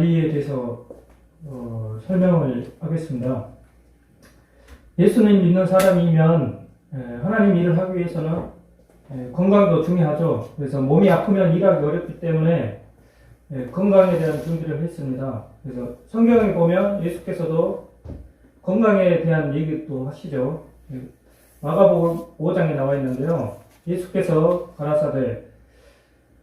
관리에 대해서 설명을 하겠습니다. 예수님 믿는 사람이면 하나님 일을 하기 위해서는 건강도 중요하죠. 그래서 몸이 아프면 일하기 어렵기 때문에 건강에 대한 준비를 했습니다. 그래서 성경에 보면 예수께서도 건강에 대한 얘기도 하시죠. 마가복음 5장에 나와 있는데요. 예수께서 가라사대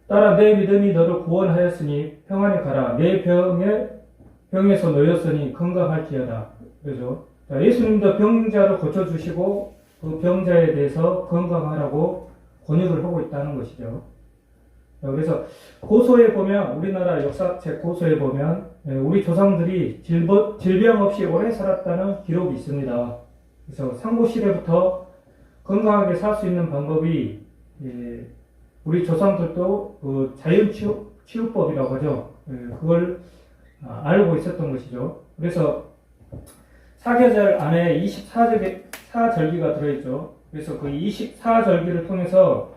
따라 내 믿음이 너를 구원하였으니 평안히 가라. 내 병에서 놓였으니 건강할지어다. 그죠? 예수님도 병자를 고쳐주시고 그 병자에 대해서 건강하라고 권유를 하고 있다는 것이죠. 그래서 고소에 보면, 우리나라 역사책 고소에 보면 우리 조상들이 질병 없이 오래 살았다는 기록이 있습니다. 그래서 상고시대부터 건강하게 살 수 있는 방법이 우리 조상들도 그 자연치유법이라고 하죠. 그걸 알고 있었던 것이죠. 그래서 사계절 안에 24절기가 들어있죠. 그래서 그 24절기를 통해서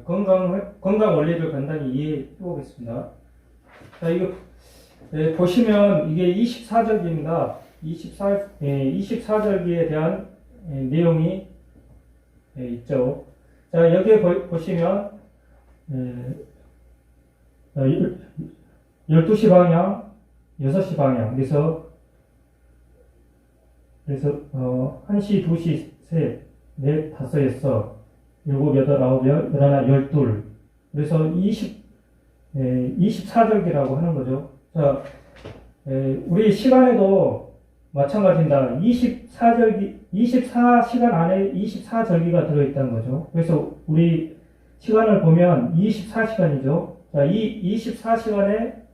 건강 원리를 간단히 이해해 보겠습니다. 자, 이거 보시면 이게 24절기입니다. 24절기에 대한 내용이 있죠. 자, 여기에 보시면 12시 방향, 6시 방향, 그래서 1시, 2시, 3, 4, 5, 6, 7, 8, 9, 11, 12. 그래서 24절기라고 하는 거죠. 자, 우리 시간에도 마찬가지입니다. 24시간 안에 24절기가 들어있다는 거죠. 그래서 우리 시간을 보면 24시간이죠. 자, 이 24시간에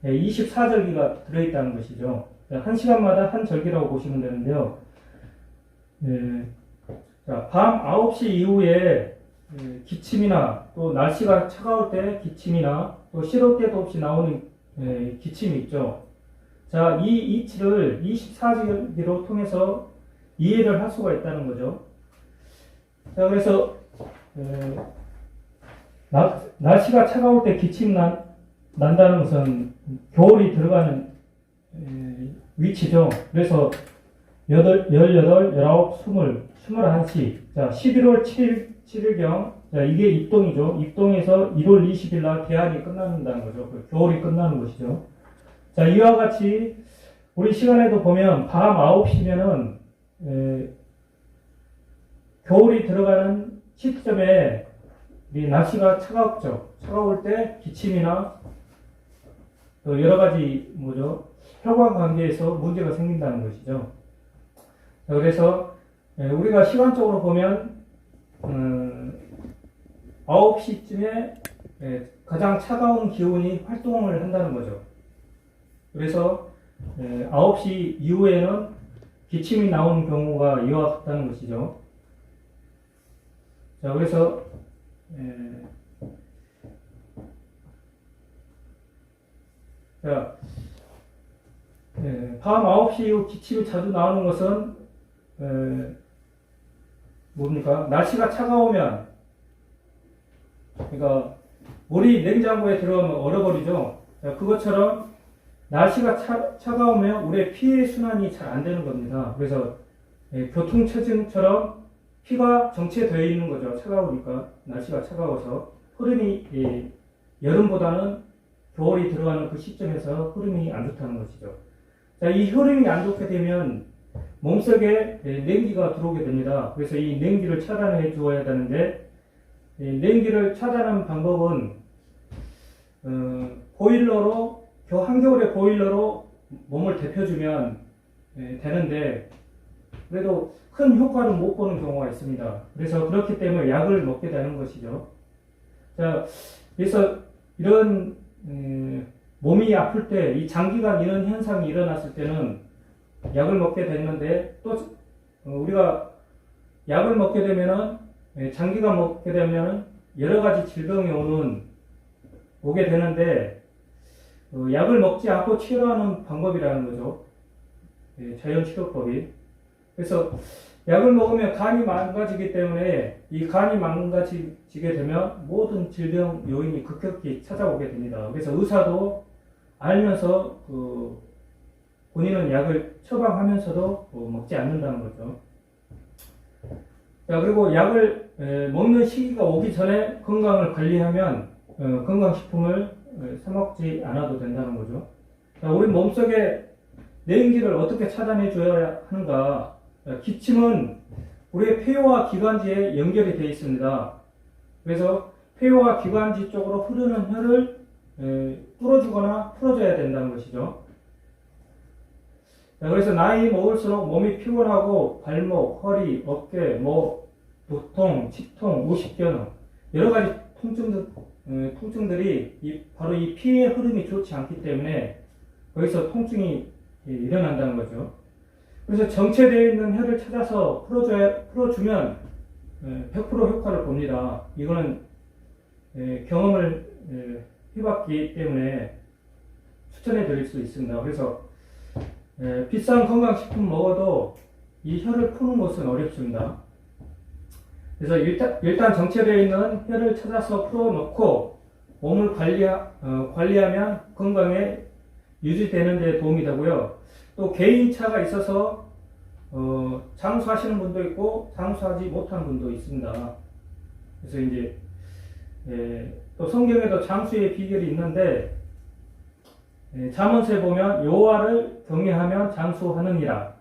24절기가 들어있다는 것이죠. 한 시간마다 한 절기라고 보시면 되는데요. 자, 밤 9시 이후에 기침이나 또 날씨가 차가울 때 기침이나 또 시도 때도 없이 나오는 기침이 있죠. 자, 이 이치를 24절기로 통해서 이해를 할 수가 있다는 거죠. 자, 그래서 날씨가 차가울 때 기침 난다는 것은 겨울이 들어가는 위치죠. 그래서 18, 19, 20, 21시. 자, 11월 7일경. 자, 이게 입동이죠. 입동에서 1월 20일 날 개안이 끝난다는 거죠. 겨울이 끝나는 것이죠. 자, 이와 같이 우리 시간에도 보면 밤 9시면은 겨울이 들어가는 시점에 이 날씨가 차갑죠. 차가울 때 기침이나 또 여러 가지 혈관 관계에서 문제가 생긴다는 것이죠. 자, 그래서 우리가 시간적으로 보면 9시쯤에 가장 차가운 기온이 활동을 한다는 거죠. 그래서 9시 이후에는 기침이 나오는 경우가 이와 같다는 것이죠. 자, 그래서 자, 밤 9시 이후 기침이 자주 나오는 것은 뭡니까? 날씨가 차가우면, 그러니까 물이 냉장고에 들어가면 얼어버리죠. 자, 그것처럼 날씨가 차가우면 우리의 피의 순환이 잘 안 되는 겁니다. 그래서 교통체증처럼 피가 정체되어 있는 거죠. 차가우니까, 날씨가 차가워서 흐름이 여름보다는 겨울이 들어가는 그 시점에서 흐름이 안 좋다는 것이죠. 자, 이 흐름이 안 좋게 되면 몸속에 냉기가 들어오게 됩니다. 그래서 이 냉기를 차단해 주어야 되는데, 냉기를 차단하는 방법은 보일러로, 한겨울에 보일러로 몸을 데펴주면 되는데, 그래도 큰 효과는 못 보는 경우가 있습니다. 그래서 그렇기 때문에 약을 먹게 되는 것이죠. 자, 그래서 이런 몸이 아플 때, 이 장기간 이런 현상이 일어났을 때는 약을 먹게 되는데, 또 우리가 약을 먹게 되면은, 장기간 먹게 되면은 여러 가지 질병이 오게 되는데, 약을 먹지 않고 치료하는 방법이라는 거죠. 자연치료법이. 그래서 약을 먹으면 간이 망가지기 때문에, 이 간이 망가지게 되면 모든 질병 요인이 급격히 찾아오게 됩니다. 그래서 의사도 알면서 본인은 약을 처방하면서도 먹지 않는다는 거죠. 자, 그리고 약을 먹는 시기가 오기 전에 건강을 관리하면 건강식품을 사 먹지 않아도 된다는 거죠. 자, 우리 몸속에 내인기를 어떻게 차단해줘야 하는가? 기침은 우리의 폐와 기관지에 연결이 되어 있습니다. 그래서 폐와 기관지 쪽으로 흐르는 혈을 뚫어주거나 풀어줘야 된다는 것이죠. 그래서 나이 먹을수록 몸이 피곤하고 발목, 허리, 어깨, 두통, 치통, 오십견 여러 가지 통증들이 바로 이 피의 흐름이 좋지 않기 때문에 거기서 통증이 일어난다는 거죠. 그래서 정체되어 있는 혈을 찾아서 풀어주면 100% 효과를 봅니다. 이거는 경험을 해봤기 때문에 추천해 드릴 수 있습니다. 그래서 비싼 건강식품 먹어도 이 혈을 푸는 것은 어렵습니다. 그래서 일단 정체되어 있는 혈을 찾아서 풀어놓고 몸을 관리하면 건강에 유지되는 데 도움이 되고요. 또 개인차가 있어서 장수하시는 분도 있고 장수하지 못한 분도 있습니다. 그래서 이제 또 성경에도 장수의 비결이 있는데 잠언서에 보면 여호와를 경외하면 장수하느니라.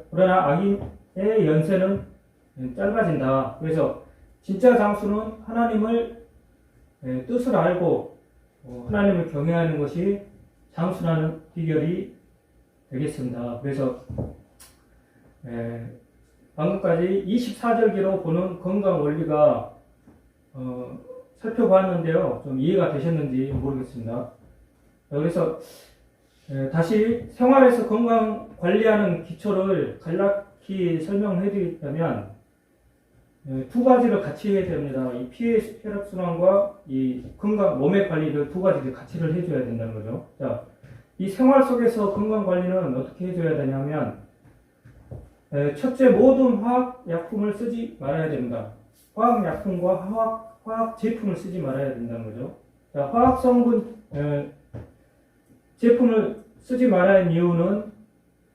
그러나 악인의 연세는 짧아진다. 그래서 진짜 장수는 하나님을 뜻을 알고 하나님을 경외하는 것이 장수라는 비결이 되겠습니다. 그래서 방금까지 24절기로 보는 건강 원리가 살펴보았는데요. 좀 이해가 되셨는지 모르겠습니다. 그래서 다시 생활에서 건강 관리하는 기초를 간략히 설명해 드리자면 두 가지를 같이 해야 됩니다. 이 피의 혈액순환과 이 건강 몸의 관리를 두 가지를 같이를 해줘야 된다는 거죠. 자, 이 생활 속에서 건강 관리는 어떻게 해줘야 되냐면 첫째, 모든 화학 약품을 쓰지 말아야 됩니다. 화학 약품과 화학 제품을 쓰지 말아야 된다는 거죠. 자, 화학 성분 제품을 쓰지 말아야 하는 이유는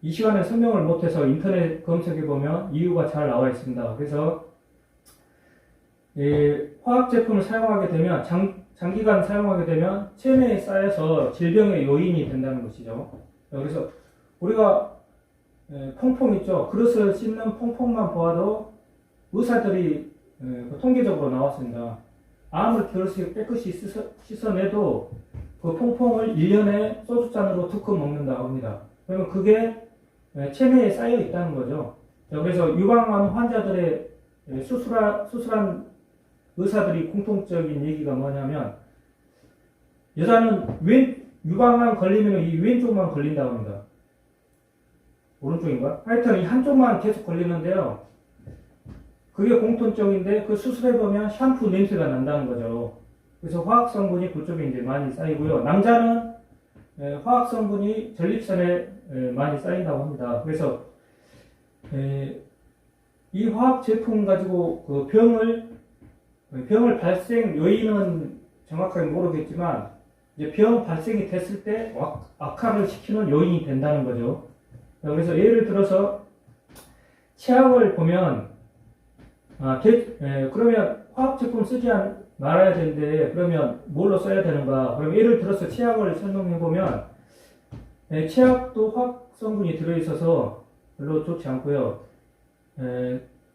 이 시간에 설명을 못해서 인터넷 검색해 보면 이유가 잘 나와 있습니다. 그래서 화학 제품을 사용하게 되면 장기간 사용하게 되면 체내에 쌓여서 질병의 요인이 된다는 것이죠. 그래서 우리가 퐁퐁 있죠. 그릇을 씻는 퐁퐁만 보아도 의사들이 통계적으로 나왔습니다. 아무리 그릇을 깨끗이 씻어내도 그 퐁퐁을 1년에 소주잔으로 2컵 먹는다고 합니다. 그러면 그게 체내에 쌓여 있다는 거죠. 그래서 유방암 환자들의 수술한 의사들이 공통적인 얘기가 뭐냐면 여자는 유방암 걸리면 이 왼쪽만 걸린다고 합니다. 오른쪽인가? 하여튼 이 한쪽만 계속 걸리는데요. 그게 공통점인데 그 수술해보면 샴푸 냄새가 난다는 거죠. 그래서 화학성분이 그쪽에 이제 많이 쌓이고요. 남자는 화학성분이 전립선에 많이 쌓인다고 합니다. 그래서 이 화학 제품 가지고 그 병을 발생 요인은 정확하게 모르겠지만 이제 병 발생이 됐을 때 악화를 시키는 요인이 된다는 거죠. 그래서 예를 들어서 치약을 보면 그러면 화학 제품 쓰지 말아야 되는데 그러면 뭘로 써야 되는가? 그럼 예를 들어서 치약을 설명해 보면 치약도 화학 성분이 들어있어서 별로 좋지 않고요.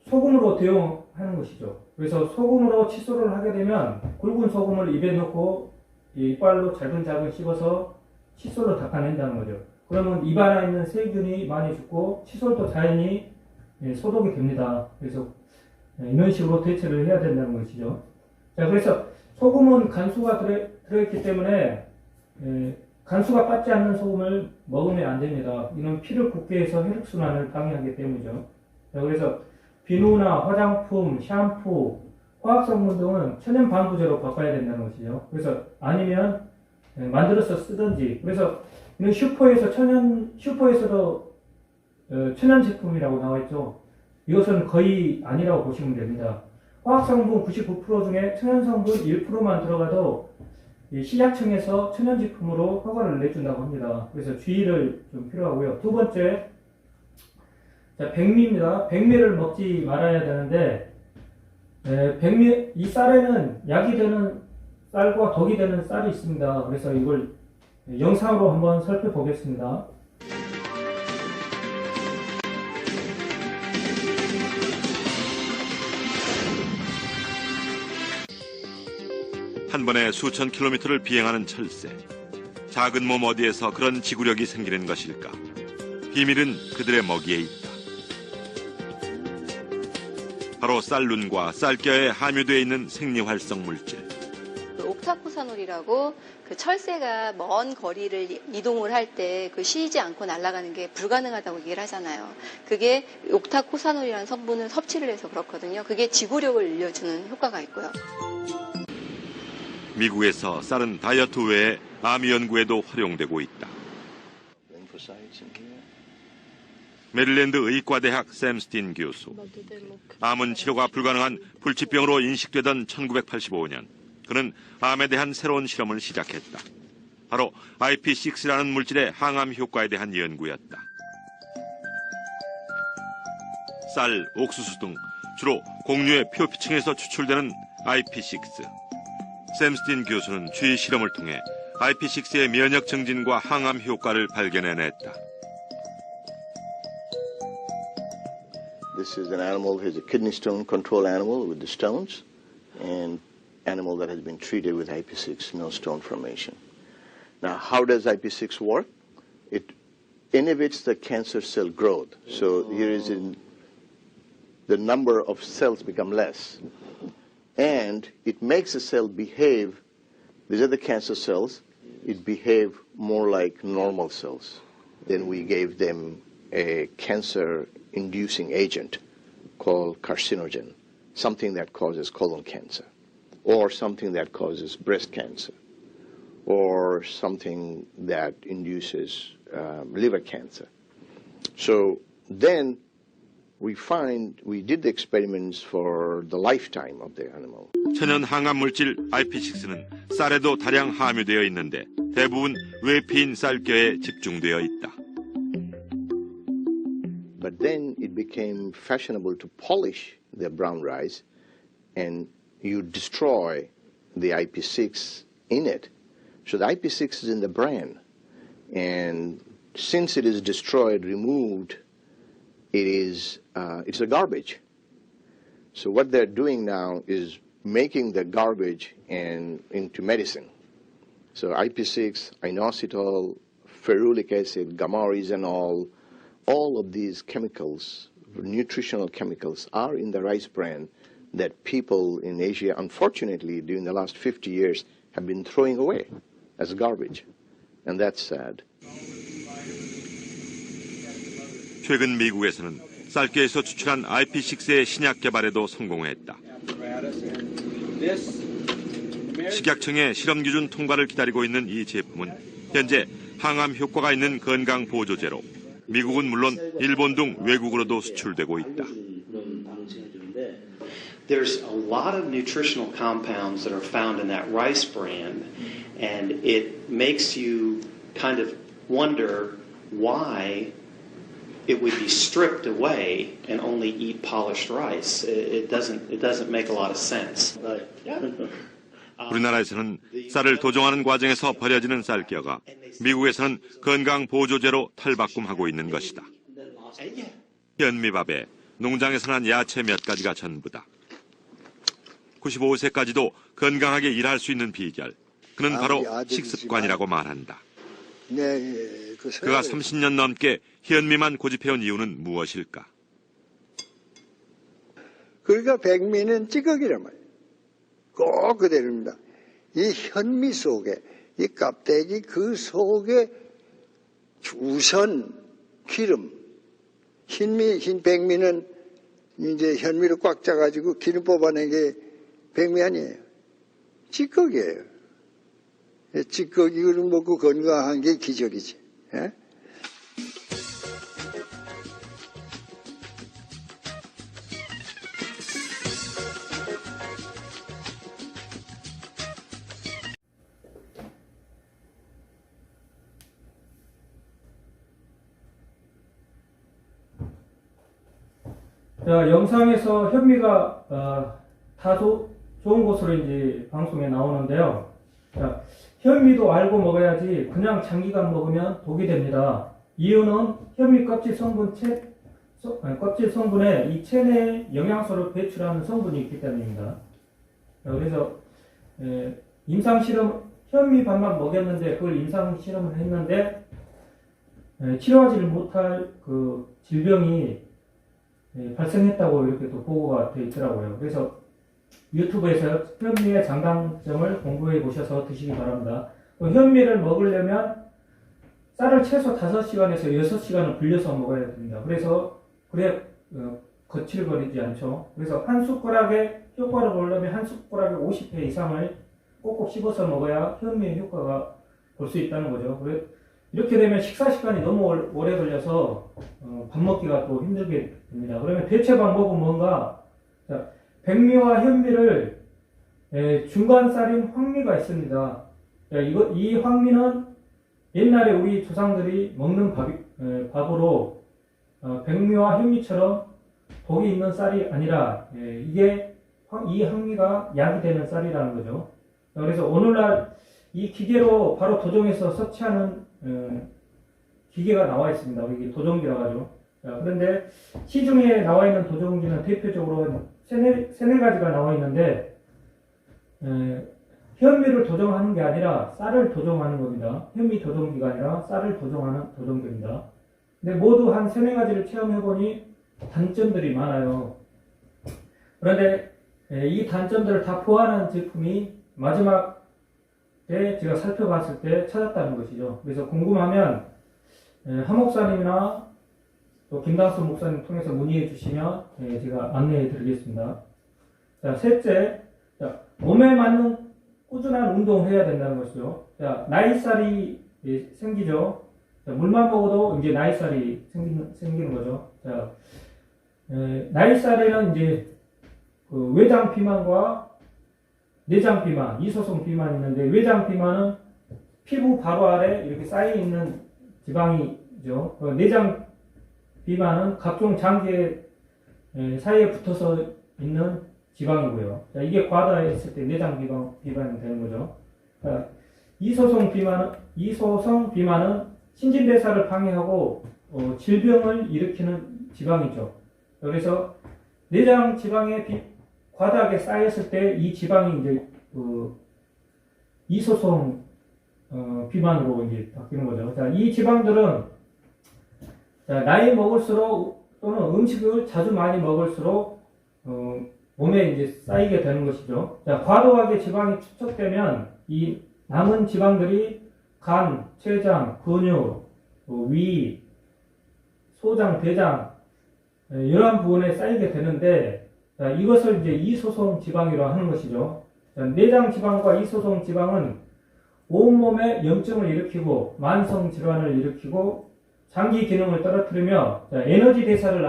소금으로 대용하는 것이죠. 그래서 소금으로 칫솔을 하게 되면 굵은 소금을 입에 넣고 이빨로 잘근잘근 씹어서 칫솔로 닦아낸다는 거죠. 그러면 입 안에 있는 세균이 많이 죽고 칫솔도 자연히 소독이 됩니다. 그래서 이런 식으로 대처를 해야 된다는 것이죠. 자, 그래서 소금은 간수가 들어있기 때문에 간수가 빠지 않는 소금을 먹으면 안 됩니다. 이는 피를 굽게 해서 혈액순환을 방해하기 때문이죠. 자, 그래서 비누나 화장품, 샴푸, 화학성분 등은 천연 방부제로 바꿔야 된다는 것이죠. 그래서 아니면 만들어서 쓰든지. 그래서 이는 슈퍼에서도 천연 제품이라고 나와 있죠. 이것은 거의 아니라고 보시면 됩니다. 화학성분 99% 중에 천연성분 1%만 들어가도 이 식약청에서 천연제품으로 허가를 내준다고 합니다. 그래서 주의를 좀 필요하고요. 두 번째, 자, 백미입니다. 백미를 먹지 말아야 되는데, 백미, 이 쌀에는 약이 되는 쌀과 독이 되는 쌀이 있습니다. 그래서 이걸 영상으로 한번 살펴보겠습니다. 한 번에 수천 킬로미터를 비행하는 철새. 작은 몸 어디에서 그런 지구력이 생기는 것일까? 비밀은 그들의 먹이에 있다. 바로 쌀룬과 쌀겨에 함유되어 있는 생리활성 물질. 옥타코사놀이라고 그 철새가 먼 거리를 이동을 할 때 그 쉬지 않고 날아가는 게 불가능하다고 얘기를 하잖아요. 그게 옥타코사놀이라는 성분을 섭취를 해서 그렇거든요. 그게 지구력을 늘려주는 효과가 있고요. 미국에서 쌀은 다이어트 외에 암 연구에도 활용되고 있다. 메릴랜드 의과대학 샘 스틴 교수. 암은 치료가 불가능한 불치병으로 인식되던 1985년, 그는 암에 대한 새로운 실험을 시작했다. 바로 IP6라는 물질의 항암 효과에 대한 연구였다. 쌀, 옥수수 등 주로 곡류의 표피층에서 추출되는 IP6. 샘 스틴 교수는 주의 실험을 통해 IP6의 면역 증진과 항암 효과를 발견해냈다. This is an animal who is a kidney stone control animal with the stones, and animal that has been treated with IP6, no stone formation. Now, how does IP6 work? It inhibits the cancer cell growth. So here is the number of cells become less. And it makes the cell behave, these are the cancer cells, it behave more like normal cells. Then we gave them a cancer-inducing agent called carcinogen, something that causes colon cancer, or something that causes breast cancer, or something that induces liver cancer. So then we did the experiments for the lifetime of the animal. 천연 항암 물질 IP6는 쌀에도 다량 함유되어 있는데 대부분 외피인 쌀겨에 집중되어 있다. But then it became fashionable to polish the brown rice, and you destroy the IP6 in it. So the IP6 is in the bran, and since it is destroyed, removed, it's a garbage. So what they're doing now is making the garbage into medicine. So IP6, inositol, ferulic acid, gamma-resinol, all of these chemicals, nutritional chemicals, are in the rice bran that people in Asia, unfortunately, during the last 50 years, have been throwing away as garbage. And that's sad. 최근 미국에서는 쌀겨에서 추출한 IP6의 신약 개발에도 성공했다. 식약청의 실험 기준 통과를 기다리고 있는 이 제품은 현재 항암 효과가 있는 건강 보조제로 미국은 물론 일본 등 외국으로도 수출되고 있다. There's a lot of nutritional compounds that are found in that rice bran, and it makes you kind of wonder why it would be stripped away and only eat polished rice. It doesn't make a lot of sense. 우리나라에서는 쌀을 도정하는 과정에서 버려지는 쌀겨가 미국에서는 건강 보조제로 탈바꿈하고 있는 것이다. 현미밥에 농장에서 난 야채 몇 가지가 전부다. 95세까지도 건강하게 일할 수 있는 비결, 그는 바로 식습관이라고 말한다. 그가 30년 넘게 현미만 고집해온 이유는 무엇일까? 그러니까 백미는 찌꺼기란 말이에요. 꼭 그대로입니다. 이 현미 속에, 이 껍데기 그 속에 우선 기름, 흰 백미는 이제 현미로 꽉 짜가지고 기름 뽑아낸 게 백미 아니에요. 찌꺼기예요. 찌꺼기를 먹고 건강한 게 기적이지. 예? 자, 영상에서 현미가 다소 좋은 것으로 이제 방송에 나오는데요. 자, 현미도 알고 먹어야지 그냥 장기간 먹으면 독이 됩니다. 이유는 현미 껍질 껍질 성분에 이 체내에 영양소를 배출하는 성분이 있기 때문입니다. 자, 그래서 임상 실험 현미 밥만 먹였는데 그걸 임상 실험을 했는데 치료하지를 못할 그 질병이 발생했다고 이렇게 또 보고가 되어 있더라고요. 그래서 유튜브에서 현미의 장단점을 공부해 보셔서 드시기 바랍니다. 현미를 먹으려면 쌀을 최소 5시간에서 6시간을 불려서 먹어야 됩니다. 그래 거칠거리지 않죠. 그래서 한 숟가락의 효과를 보려면 한 숟가락에 50회 이상을 꼭꼭 씹어서 먹어야 현미의 효과가 볼 수 있다는 거죠. 이렇게 되면 식사 시간이 너무 오래 걸려서 밥 먹기가 또 힘들게 됩니다. 그러면 대체 방법은 뭔가? 자, 백미와 현미를 중간 쌀인 황미가 있습니다. 자, 이 황미는 옛날에 우리 조상들이 먹는 밥으로 백미와 현미처럼 독이 있는 쌀이 아니라 이 황미가 약이 되는 쌀이라는 거죠. 그래서 오늘날 이 기계로 바로 도정해서 섭취하는 기계가 나와 있습니다. 이게 도정기라고 하죠. 그런데 시중에 나와 있는 도정기는 대표적으로 세네 가지가 나와 있는데 현미를 도정하는 게 아니라 쌀을 도정하는 겁니다. 현미 도정기가 아니라 쌀을 도정하는 도정기입니다. 근데 모두 한 세네 가지를 체험해보니 단점들이 많아요. 그런데 이 단점들을 다 포함한 제품이 마지막에 제가 살펴봤을 때 찾았다는 것이죠. 그래서 궁금하면 한 목사님이나 또 김당수 목사님 통해서 문의해 주시면 제가 안내해 드리겠습니다. 자, 셋째, 몸에 맞는 꾸준한 운동을 해야 된다는 것이죠. 자, 나이살이 생기죠. 자, 물만 먹어도 이제 나이살이 생기는 거죠. 자, 나이살에는 이제 그 외장 비만과 내장 비만, 이소성 비만이 있는데 외장 비만은 피부 바로 아래 이렇게 쌓여 있는 지방이죠. 내장 비만은 각종 장기 사이에 붙어서 있는 지방이고요. 자, 이게 과다했을 때 내장 비만이 되는 거죠. 자, 이소성 비만은 신진대사를 방해하고 질병을 일으키는 지방이죠. 그래서 내장 지방에 과다하게 쌓였을 때 이 지방이 이제 이소성 비만으로 이제 바뀌는 거죠. 자, 이 지방들은 나이 먹을수록 또는 음식을 자주 많이 먹을수록 몸에 이제 쌓이게 되는 것이죠. 자, 과도하게 지방이 축적되면 이 남은 지방들이 간, 췌장, 근육, 위, 소장, 대장 이러한 부분에 쌓이게 되는데 이것을 이제 이소성 지방이라고 하는 것이죠. 자, 내장 지방과 이소성 지방은 온몸에 염증을 일으키고 만성 질환을 일으키고 장기 기능을 떨어뜨리며 에너지 대사를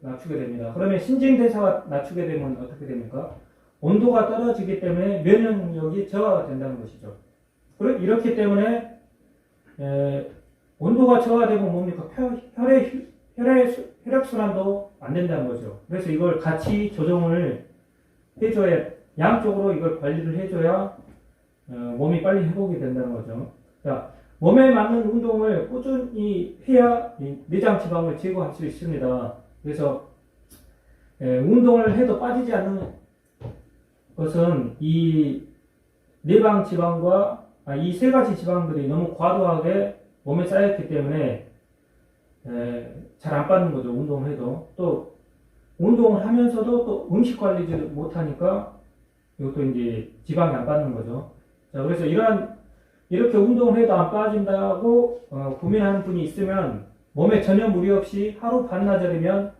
낮추게 됩니다. 그러면 신진 대사가 낮추게 되면 어떻게 됩니까? 온도가 떨어지기 때문에 면역력이 저하가 된다는 것이죠. 이렇기 때문에 온도가 저하되면 뭡니까? 혈액순환도 안 된다는 거죠. 그래서 이걸 같이 조정을 해줘야, 양쪽으로 이걸 관리를 해줘야 몸이 빨리 회복이 된다는 거죠. 자, 몸에 맞는 운동을 꾸준히 해야 내장 지방을 제거할 수 있습니다. 그래서 운동을 해도 빠지지 않는 것은 이 내방 지방과 이 세 가지 지방들이 너무 과도하게 몸에 쌓였기 때문에 잘 안 빠지는 거죠. 운동을 해도. 또 운동을 하면서도 또 음식 관리를 못하니까 이것도 이제 지방이 안 빠지는 거죠. 자, 그래서 이렇게 운동을 해도 안 빠진다고 고민하는 분이 있으면 몸에 전혀 무리 없이 하루 반나절이면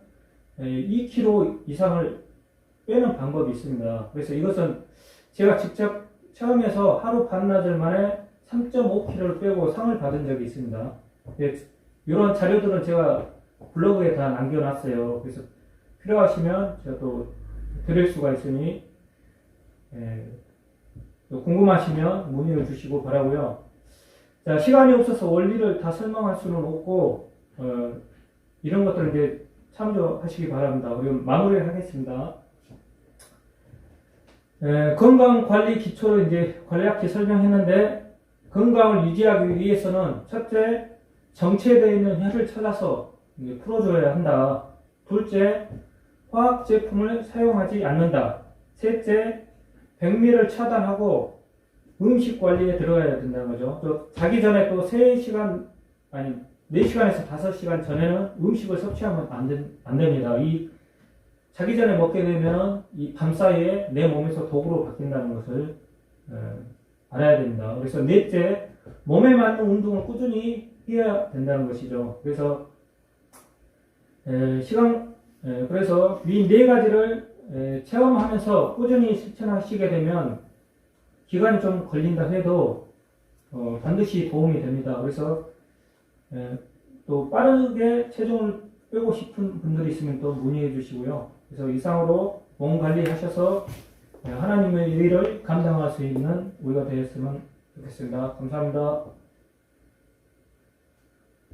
2kg 이상을 빼는 방법이 있습니다. 그래서 이것은 제가 직접 체험해서 하루 반나절 만에 3.5kg를 빼고 상을 받은 적이 있습니다. 이런 자료들은 제가 블로그에 다 남겨놨어요. 그래서 필요하시면 제가 또 드릴 수가 있으니 또 궁금하시면 문의를 주시고 바라고요. 자, 시간이 없어서 원리를 다 설명할 수는 없고 이런 것들은 이제 참조하시기 바랍니다. 그리고 마무리를 하겠습니다. 건강관리 기초로 이제 간략히 설명했는데, 건강을 유지하기 위해서는 첫째, 정체되어 있는 혈을 찾아서 이제 풀어줘야 한다. 둘째, 화학 제품을 사용하지 않는다. 셋째, 백미를 차단하고 음식 관리에 들어가야 된다는 거죠. 또 자기 전에 또 3시간, 아니 4시간에서 5시간 전에는 음식을 섭취하면 안 됩니다. 이 자기 전에 먹게 되면 이 밤 사이에 내 몸에서 독으로 바뀐다는 것을 알아야 됩니다. 그래서 넷째, 몸에 맞는 운동을 꾸준히 해야 된다는 것이죠. 그래서 그래서 이 4가지를 체험하면서 꾸준히 실천하시게 되면 기간이 좀 걸린다 해도 반드시 도움이 됩니다. 그래서 또 빠르게 체중을 빼고 싶은 분들이 있으면 또 문의해 주시고요. 그래서 이상으로 몸 관리하셔서 하나님의 일을 감당할 수 있는 우리가 되었으면 좋겠습니다. 감사합니다.